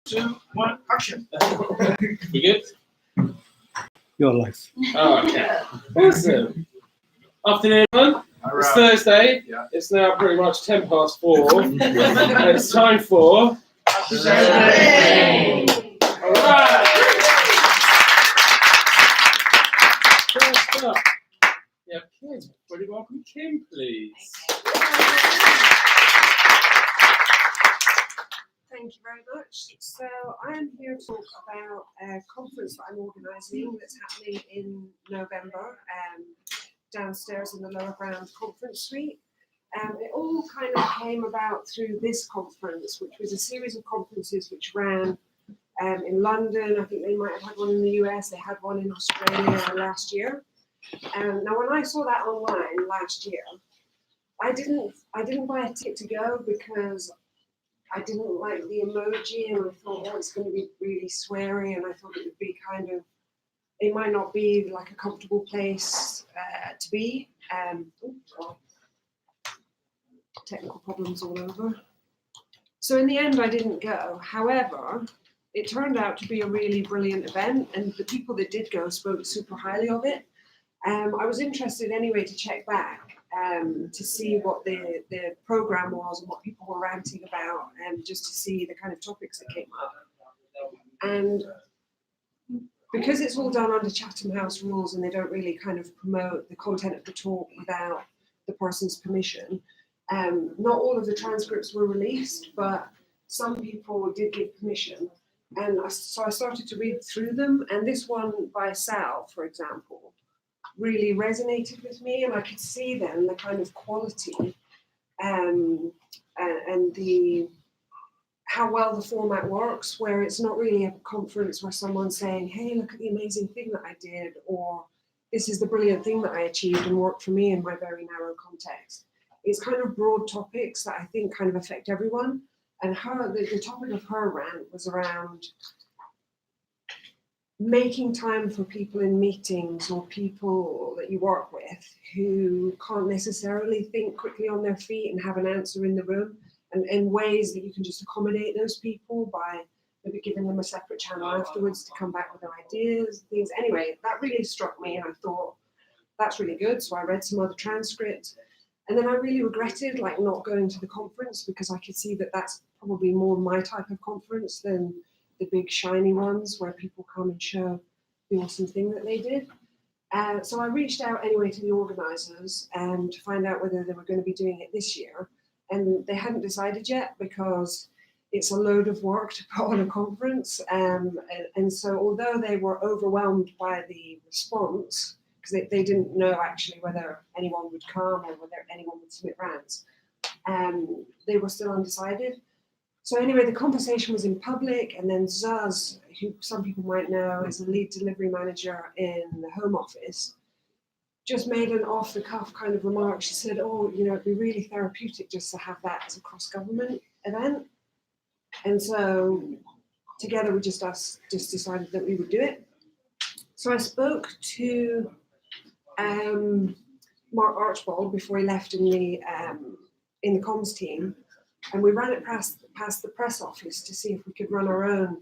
2, 1, action. We good? Your life. Oh, okay. Awesome. Afternoon, everyone. It's Thursday. Yeah. It's now pretty much 4:10. And it's time for Thursday. All right. First up, we have Kim. Would you welcome Kim, please? Thank you very much. So I am here to talk about a conference that I'm organising that's happening in November downstairs in the Lower Ground Conference Suite. It all kind of came about through this conference, which was a series of conferences which ran in London. I think they might have had one in the US. They had one in Australia last year. Now, when I saw that online last year, I didn't buy a ticket to go because I didn't like the emoji, and I thought, oh, it's going to be really sweary, and I thought it would be it might not be like a comfortable place to be. Technical problems all over. So in the end, I didn't go. However, it turned out to be a really brilliant event, and the people that did go spoke super highly of it. I was interested anyway to check back to see what the program was and what people were ranting about, and just to see the kind of topics that came up. And because it's all done under Chatham House rules and they don't really kind of promote the content of the talk without the person's permission, not all of the transcripts were released, but some people did give permission. And so I started to read through them, and this one by Sal, for example, really resonated with me, and I could see then the kind of quality and how well the format works, where it's not really a conference where someone's saying, hey, look at the amazing thing that I did, or this is the brilliant thing that I achieved and worked for me in my very narrow context. It's kind of broad topics that I think kind of affect everyone. And the topic of her rant was around making time for people in meetings or people that you work with who can't necessarily think quickly on their feet and have an answer in the room, and in ways that you can just accommodate those people by maybe giving them a separate channel afterwards to come back with their ideas, things. Anyway, that really struck me, and I thought, that's really good. So I read some other transcripts, and then I really regretted not going to the conference, because I could see that that's probably more my type of conference than the big shiny ones where people come and show the awesome thing that they did. So I reached out anyway to the organisers to find out whether they were going to be doing it this year. And they hadn't decided yet, because it's a load of work to put on a conference. And so although they were overwhelmed by the response, because they didn't know actually whether anyone would come or whether anyone would submit rants, they were still undecided. So anyway, the conversation was in public, and then Zaz, who some people might know is the lead delivery manager in the Home Office, just made an off-the-cuff kind of remark. She said, oh, it'd be really therapeutic just to have that as a cross-government event. And so together we just decided that we would do it. So I spoke to Mark Archibald before he left in the comms team, and we ran it past the press office to see if we could run our own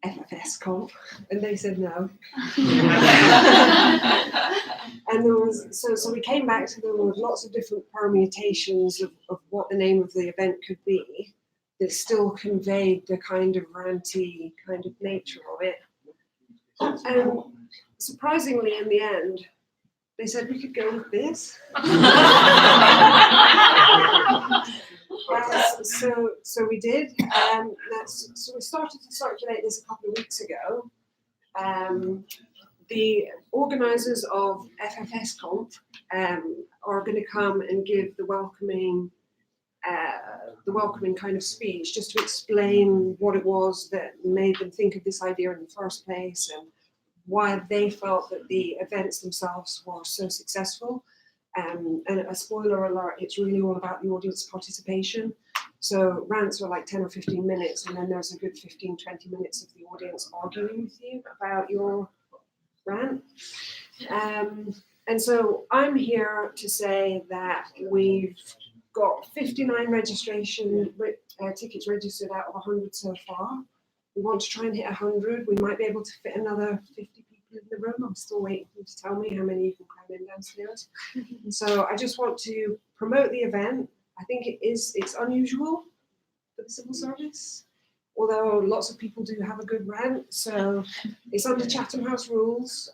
FFS comp, and they said no. And there was so we came back to them with lots of different permutations of what the name of the event could be that still conveyed the kind of ranty kind of nature of it. And surprisingly, in the end, they said we could go with this. So we did. So we started to circulate this a couple of weeks ago. The organisers of FFS Conf are going to come and give the welcoming kind of speech, just to explain what it was that made them think of this idea in the first place, and why they felt that the events themselves were so successful. And a spoiler alert, it's really all about the audience participation. So rants are like 10 or 15 minutes, and then there's a good 15, 20 minutes of the audience arguing with you about your rant. And so I'm here to say that we've got 59 tickets registered out of 100 so far. We want to try and hit 100. We might be able to fit another 50 people in the room. I'm still waiting for you to tell me how many you can cram in downstairs. So I just want to promote the event. I think it's unusual for the civil service, although lots of people do have a good rant. So it's under Chatham House rules.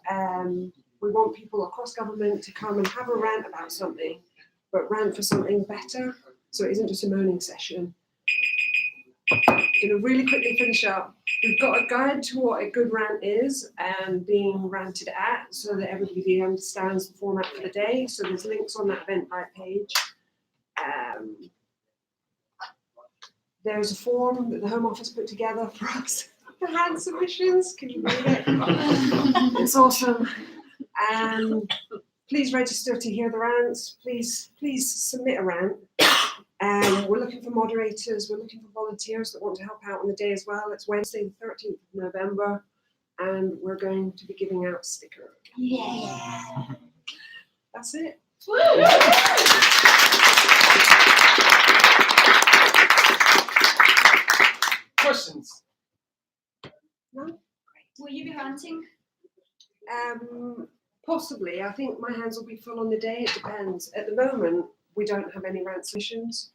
We want people across government to come and have a rant about something, but rant for something better. So it isn't just a moaning session. Going to really quickly finish up. We've got a guide to what a good rant is and being ranted at, so that everybody understands the format for the day. So there's links on that Eventbrite page. There's a form that the Home Office put together for us for hand submissions. Can you read it? It's awesome. Please register to hear the rants. Please submit a rant. We're looking for moderators. We're looking for volunteers that want to help out on the day as well. It's Wednesday, the 13th of November, and we're going to be giving out stickers. Yeah. That's it. Questions? No? Will you be ranting? Possibly. I think my hands will be full on the day. It depends. At the moment, we don't have any rant submissions.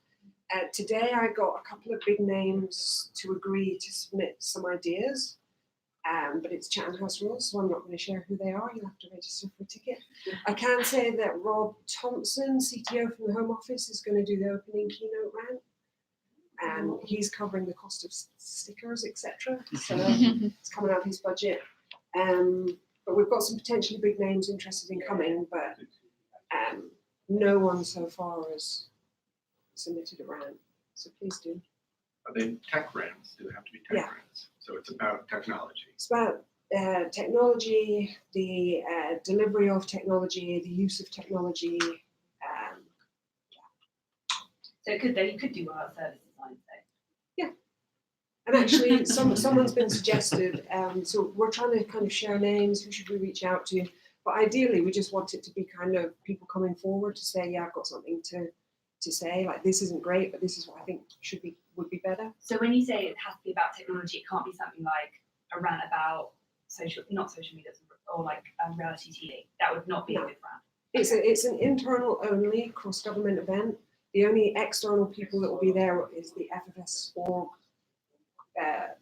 Today, I got a couple of big names to agree to submit some ideas, but it's Chatham House rules, so I'm not going to share who they are. You'll have to register for a ticket. I can say that Rob Thompson, CTO from the Home Office, is going to do the opening keynote rant. He's covering the cost of stickers, etc. So it's coming out of his budget. But we've got some potentially big names interested in coming, but no one so far has submitted a rant. So please do. Are they tech rants? Do they have to be tech rants? So it's about technology. It's about technology, the delivery of technology, the use of technology. So you could do our service design thing. And actually, someone's been suggested. So we're trying to kind of share names. Who should we reach out to? But ideally, we just want it to be kind of people coming forward to say, yeah, I've got something to say. Like, this isn't great, but this is what I think would be better. So when you say it has to be about technology, it can't be something like a rant about not social media or like reality TV. That would not be a good rant. It's an internal only cross-government event. The only external people that will be there is the FFS org,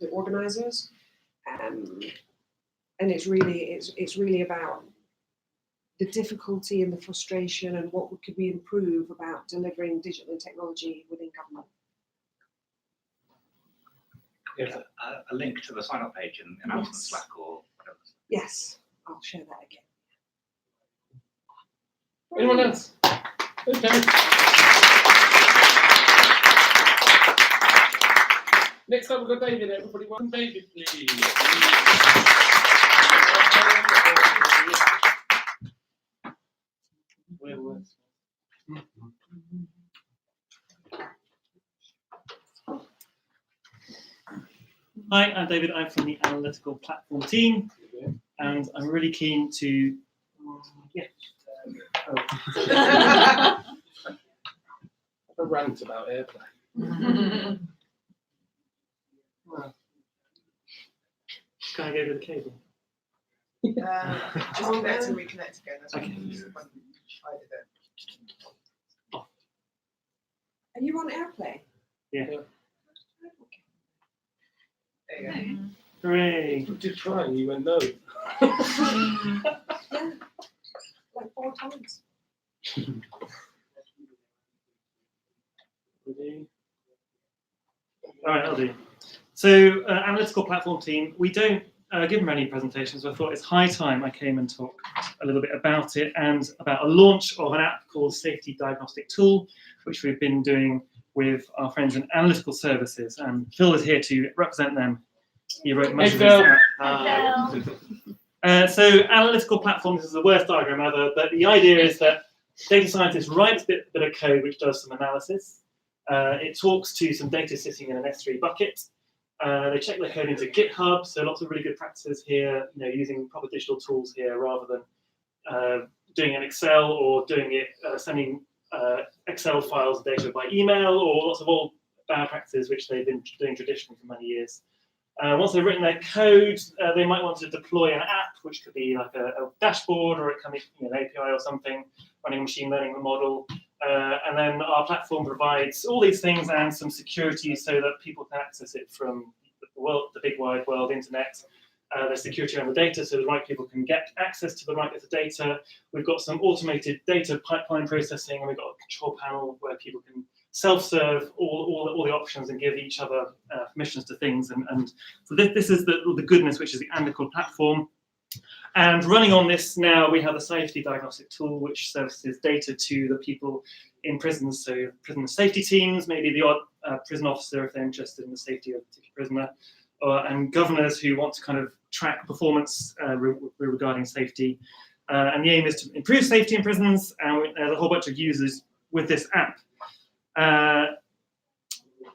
the organisers, and it's really about the difficulty and the frustration and what could we improve about delivering digital and technology within government. There's a link to the sign-up page in Amazon Slack or whatever. Yes, I'll share that again. Anyone else? Okay. Next up, we've got David. Everybody, welcome David, please. Where was? Hi, I'm David. I'm from the analytical platform team, and I'm really keen to. A rant about airplay. Can I go to the cable? Just connect and reconnect again. That's what Okay. I did it. Are you on AirPlay? Yeah. There you go. Hooray! You did try and you went no. Yeah, like 4 times. All right, I'll do. So, analytical platform team, we don't give many presentations, so I thought it's high time I came and talk a little bit about it and about a launch of an app called Safety Diagnostic Tool, which we've been doing with our friends in Analytical Services. And Phil is here to represent them. He wrote much of this. So, analytical platforms is the worst diagram ever, but the idea is that data scientists write a bit of code which does some analysis. It talks to some data sitting in an S3 bucket. They check their code into GitHub, so lots of really good practices here, using proper digital tools here rather than doing an Excel or doing it, sending Excel files data by email, or lots of old bad practices which they've been doing traditionally for many years. Once they've written their code, they might want to deploy an app, which could be like a dashboard, or it can be an API or something, running a machine learning model. And then our platform provides all these things and some security so that people can access it from the big wide world, internet. There's security around the data, so the right people can get access to the right bits of data. We've got some automated data pipeline processing, and we've got a control panel where people can self-serve all the options and give each other permissions to things. And so this is the goodness, which is the Andical platform. And running on this now, we have a safety diagnostic tool which services data to the people in prisons, so prison safety teams, maybe the odd prison officer if they're interested in the safety of a particular prisoner, and governors who want to kind of track performance regarding safety. And the aim is to improve safety in prisons, and there's a whole bunch of users with this app.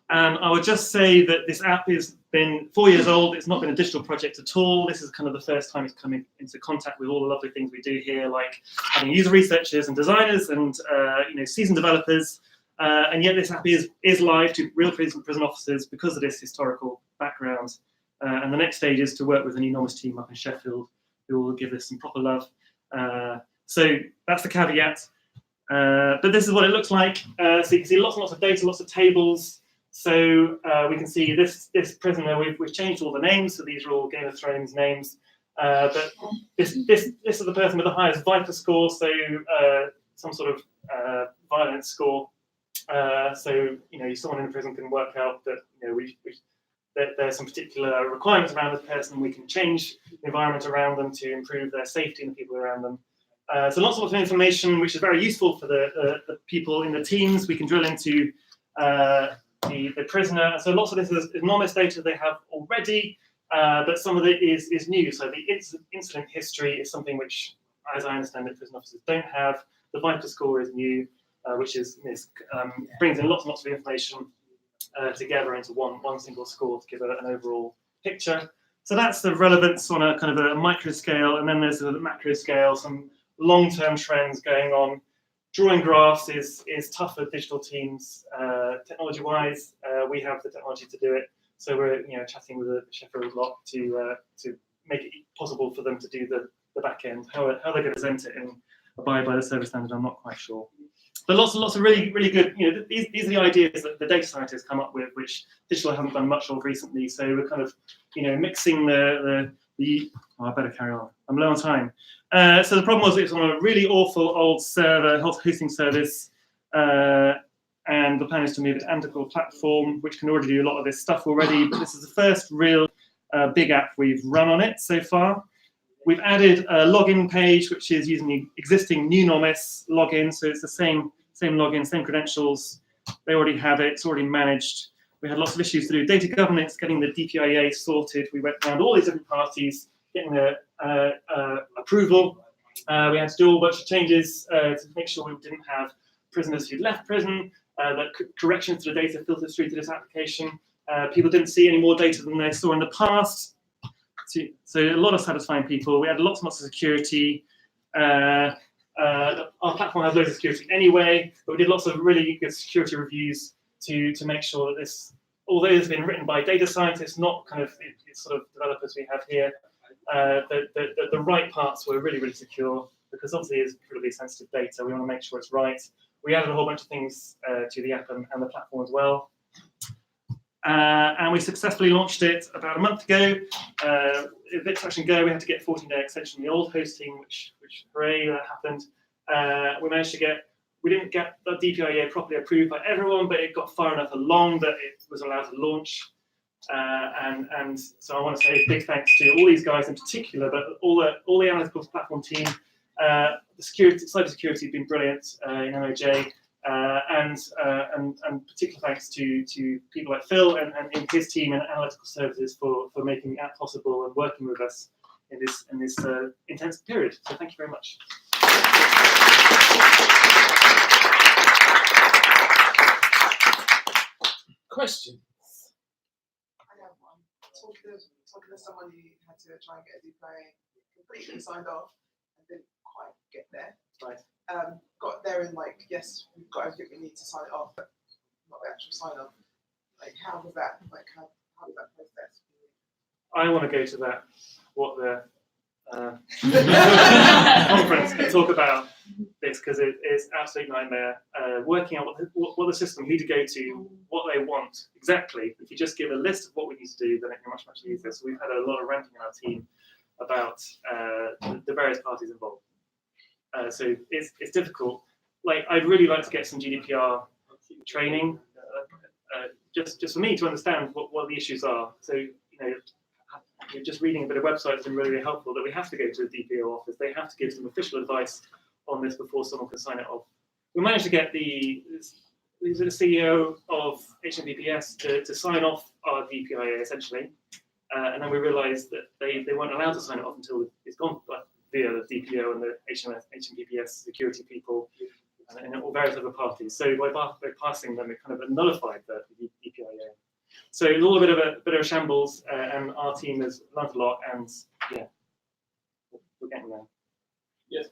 And I would just say that this app has been 4 years old. It's not been a digital project at all. This is kind of the first time it's coming into contact with all the lovely things we do here, like having user researchers and designers and seasoned developers. And yet this app is live to real prison officers because of this historical background. And the next stage is to work with an enormous team up in Sheffield who will give this some proper love. So that's the caveat. But this is what it looks like. So you can see lots and lots of data, lots of tables. So we can see this prisoner, we've changed all the names, so these are all Game of Thrones names. But this is the person with the highest Viper score, so some sort of violence score. So someone in the prison can work out that that there's some particular requirements around this person. We can change the environment around them to improve their safety and the people around them. So lots of information which is very useful for the people in the teams. We can drill into the prisoner. So lots of this is anonymous data they have already, but some of it is new. So the incident history is something which, as I understand it, prison officers don't have. The Viper score is new, which brings in lots and lots of information together into one single score to give an overall picture. So that's the relevance on a kind of a micro scale, and then there's a macro scale, some long-term trends going on. Drawing graphs is tough for digital teams. Technology-wise, we have the technology to do it. So we're chatting with the Sheffield lot to make it possible for them to do the back end. How they're going to present it and abide by the service standard, I'm not quite sure. But lots of really good. These are the ideas that the data scientists come up with, which digital haven't done much of recently. So we're kind of mixing the. Oh, I better carry on. I'm low on time. So the problem was it was on a really awful old server, hosting service, and the plan is to move it to Andical platform, which can already do a lot of this stuff already. But this is the first real big app we've run on it so far. We've added a login page, which is using the existing Nunomis login. So it's the same login, same credentials. They already have it. It's already managed. We had lots of issues to do. Data governance, getting the DPIA sorted. We went around all these different parties, getting the approval. We had to do a bunch of changes to make sure we didn't have prisoners who'd left prison, that corrections to the data filtered through to this application. People didn't see any more data than they saw in the past. So a lot of satisfying people. We had lots and lots of security. Our platform has loads of security anyway, but we did lots of really good security reviews to make sure that this, although it's been written by data scientists, not kind of it's sort of developers we have here, the right parts were really secure, because obviously it's incredibly sensitive data. We want to make sure it's right. We added a whole bunch of things to the app and the platform as well. And we successfully launched it about a month ago. A bit touch and go. We had to get 14-day extension on the old hosting, which hooray, that happened. We didn't get the DPIA properly approved by everyone, but it got far enough along that it was allowed to launch. And so I want to say a big thanks to all these guys in particular, but all the Analytical platform team. The cybersecurity has been brilliant in MOJ. And particular thanks to people like Phil and his team and Analytical Services for making the app possible and working with us in this intense period. So thank you very much. Questions? I have one. Talking to someone who had to try and get a DPIA completely signed off and didn't quite get there. Right. got there and like, yes, we've got everything we need to sign it off, but not the actual sign off. Like, how was that? Like, how was that process? I want to go to that, what the conference and talk about this, because it's absolute nightmare working out what the system, who to go to, what they want exactly. If you just give a list of what we need to do, then it can much easier. So we've had a lot of ranting in our team about the various parties involved. So it's difficult. Like, I'd really like to get some GDPR training, just for me to understand what the issues are. So just reading a bit of websites has been really helpful. That we have to go to a DPO office. They have to give some official advice on this before someone can sign it off. We managed to get the CEO of HMPPS to sign off our DPIA essentially, and then we realised that they weren't allowed to sign it off until it's gone via the DPO and the HMPPS security people and all various other parties. So by passing them, it kind of nullified the DPIA. So it's all a bit of a shambles, and our team has learned a lot, and yeah, we're getting there. Yes,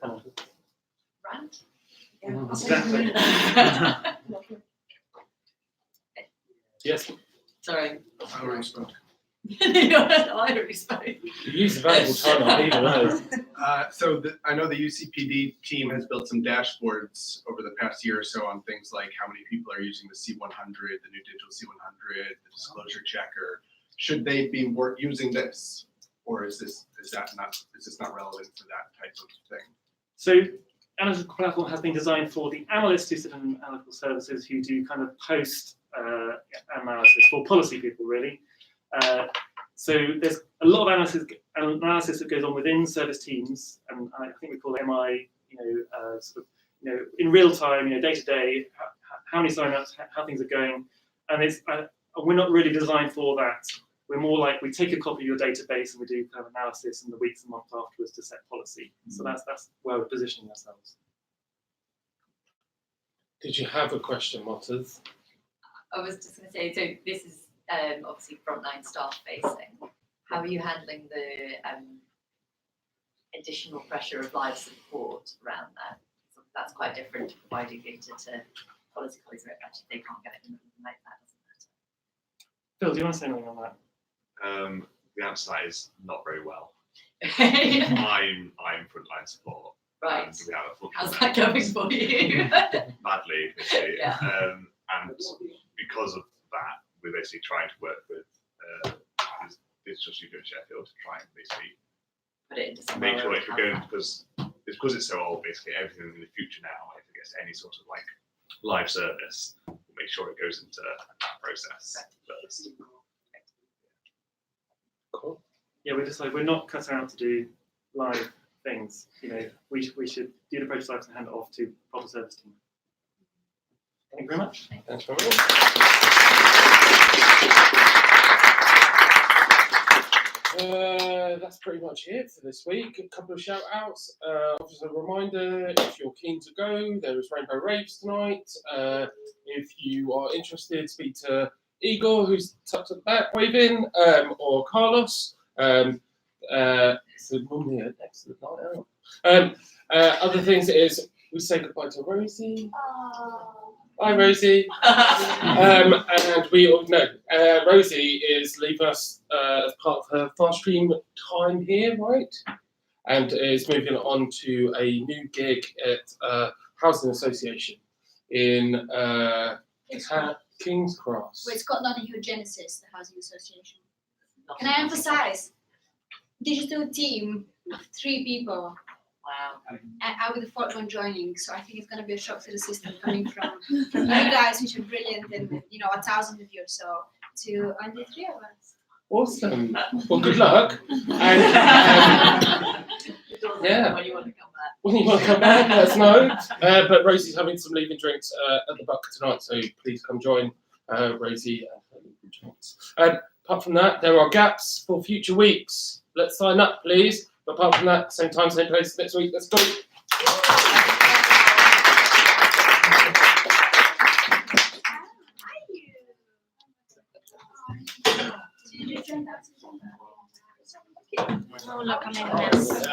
Rant? Exactly. yes. Sorry. I already spoke. I already spoke. You use the valuable time on either one. I know the UCPD team has built some dashboards over the past year or so on things like how many people are using the C100, the new digital C100, the disclosure checker. Should they be using this, or is this not relevant for that type of thing? So Analytical Platform has been designed for the analysts who sit in analytical services who do kind of post analysis for policy people, really. So there's a lot of analysis that goes on within service teams, and I think we call it MI, in real time, day to day, how many sign-ups, how things are going, and we're not really designed for that. We're more like we take a copy of your database and we do kind of analysis in the weeks and months afterwards to set policy. So that's where we're positioning ourselves. Did you have a question, Motters? I was just going to say, so this is obviously frontline staff facing. How are you handling the additional pressure of live support around that? So that's quite different to providing data to policy colleagues where actually they can't get it in like that, doesn't Phil, do you want to say anything on that? The answer to that is not very well. matter? I'm frontline support. Right. And we have a How's that going for you? badly, admittedly. Yeah. And because of that, we're basically trying to work with Digital Studio Sheffield to try and basically Put it into some make sure other it can go, because it's so old, basically everything in the future now, if it gets any sort of like live service, we'll make sure it goes into that process first. Cool. Yeah, we decided we're not cut out to do live things. We should do the prototypes and hand it off to proper service team. Thank you very much. Thanks very much. That's pretty much it for this week. A couple of shout outs. Just a reminder, if you're keen to go, there is Rainbow Raves tonight. If you are interested, speak to Igor, who's tucked at the back waving, or Carlos. So normally an excellent night out. Other things is we say goodbye to Rosie. Hi, Rosie. And we all know Rosie is leaving us as part of her fast stream time here, right? And is moving on to a new gig at Housing Association in King's Cross. Well, it's got Notting Hill Genesis, the housing association. Can I emphasize? Digital team, 3 people. Wow. And I was the 4th one joining, so I think it's going to be a shock to the system coming from you guys, which are brilliant, and 1,000 of you or so, to only 3 of us. Awesome. Well, good luck. And, yeah. When you want to come back. when you want to come back, let us know. But Rosie's having some leaving drinks at the Buck tonight, so please come join Rosie and her leaving drinks. Apart from that, there are gaps for future weeks. Let's sign up, please. But apart from that, same time, same place next week. Let's go. Oh, look, I'm in a mess.